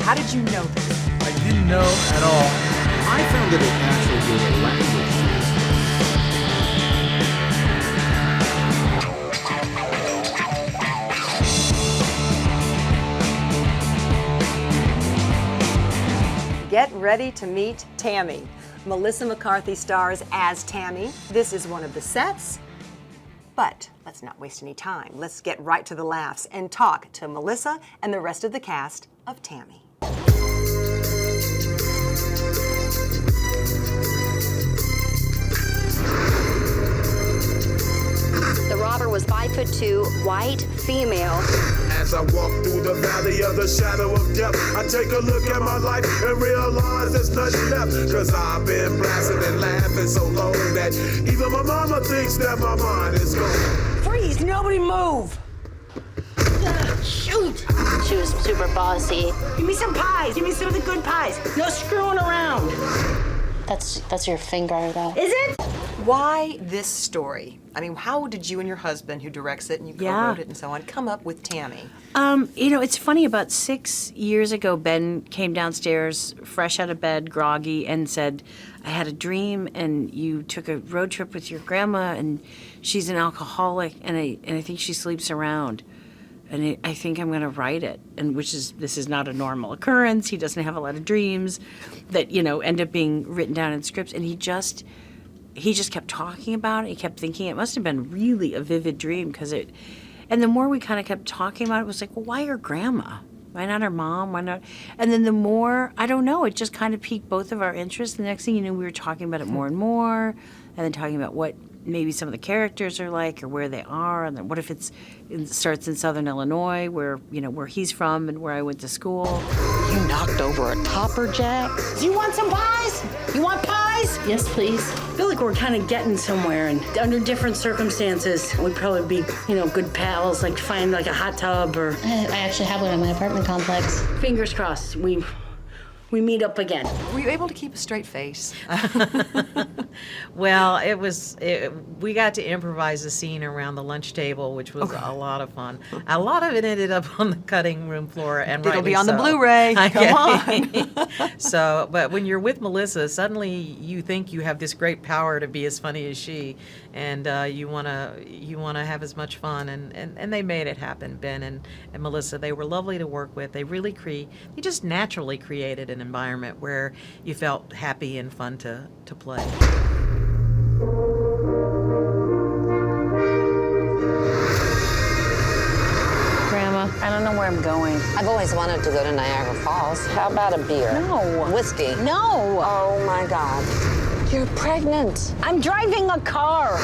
How did you know this? I didn't know at all. I found that it actually gave a language to Get ready to meet Tammy. Melissa McCarthy stars as Tammy. This is one of the sets. But let's not waste any time. Let's get right to the laughs and talk to Melissa and the rest of the cast of Tammy. The robber was 5'2", white, female. As I walk through the valley of the shadow of death, I take a look at my life and realize there's nothing left. Cause I've been blasting and laughing so long that even my mama thinks that my mind is gone. Freeze! Nobody move! Shoot! She was super bossy. Give me some pies. Give me some of the good pies. No screwing around. That's your finger, though. Is it? Why this story? I mean, how did you and your husband, who directs it and you co-wrote it and so on, come up with Tammy? You know, it's funny, about 6 years ago, Ben came downstairs, fresh out of bed, groggy, and said, I had a dream, and you took a road trip with your grandma, and she's an alcoholic, and I think she sleeps around. And I think I'm going to write it, and this is not a normal occurrence. He doesn't have a lot of dreams that, end up being written down in scripts, and he just kept talking about it. He kept thinking it must have been really a vivid dream and the more we kind of kept talking about it, it was like, well, why her grandma? Why not her mom? Why not? And then the more, I don't know, it just kind of piqued both of our interests. The next thing you know, we were talking about it more and more, and then talking about what maybe some of the characters are like or where they are, and then what if it starts in Southern Illinois, where he's from and where I went to school. You knocked over a topper, Jack? Do you want some pies? You want pies? Yes, please. I feel like we're kind of getting somewhere, and under different circumstances, we'd probably be, good pals, like find like a hot tub or... I actually have one in my apartment complex. Fingers crossed, we meet up again. Were you able to keep a straight face? Well, we got to improvise a scene around the lunch table, which was a lot of fun. A lot of it ended up on the cutting room floor, and It'll be on so. the Blu-ray. Come on. So, but when you're with Melissa, suddenly you think you have this great power to be as funny as she, and you wanna have as much fun, and they made it happen. Ben and Melissa, they were lovely to work with. They really they just naturally created an environment where you felt happy and fun to play. Grandma, I don't know where I'm going. I've always wanted to go to Niagara Falls. How about a beer? No. Whiskey? No. Oh my God. You're pregnant. I'm driving a car.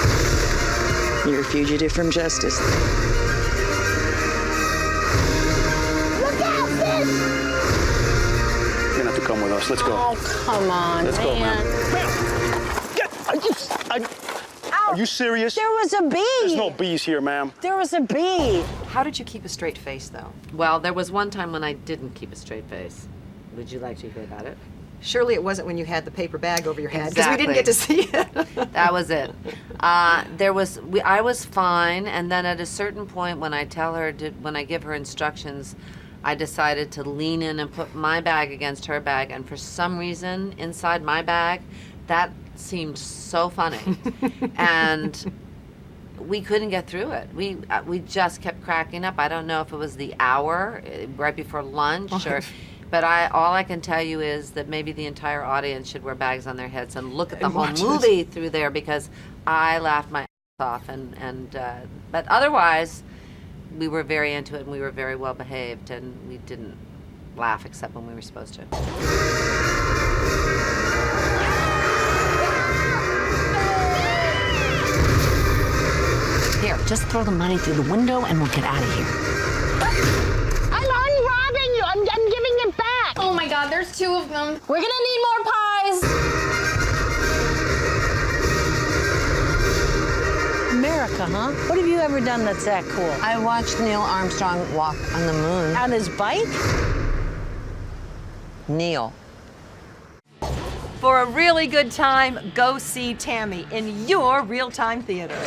You're a fugitive from justice. Look out, fish! You're gonna have to come with us. Let's go. Oh, come on, Let's go, man. Are you serious? There was a bee. There's no bees here, ma'am. There was a bee. How did you keep a straight face, though? Well, there was one time when I didn't keep a straight face. Would you like to hear about it? Surely it wasn't when you had the paper bag over your head, because Exactly. we didn't get to see it. That was it. I was fine, and then at a certain point when I give her instructions, I decided to lean in and put my bag against her bag, and for some reason, inside my bag, that seemed so funny. And we couldn't get through it. We just kept cracking up. I don't know if it was the hour right before lunch but all I can tell you is that maybe the entire audience should wear bags on their heads and look at the whole movie through there, because I laughed my ass off, but otherwise we were very into it and we were very well behaved, and we didn't laugh except when we were supposed to. Here, just throw the money through the window and we'll get out of here. I'm unrobbing you. I'm giving it back. Oh my God, there's 2 of them. We're gonna need more pies. America, huh? What have you ever done that's that cool? I watched Neil Armstrong walk on the moon. On his bike? Neil. For a really good time, go see Tammy in your real-time theater.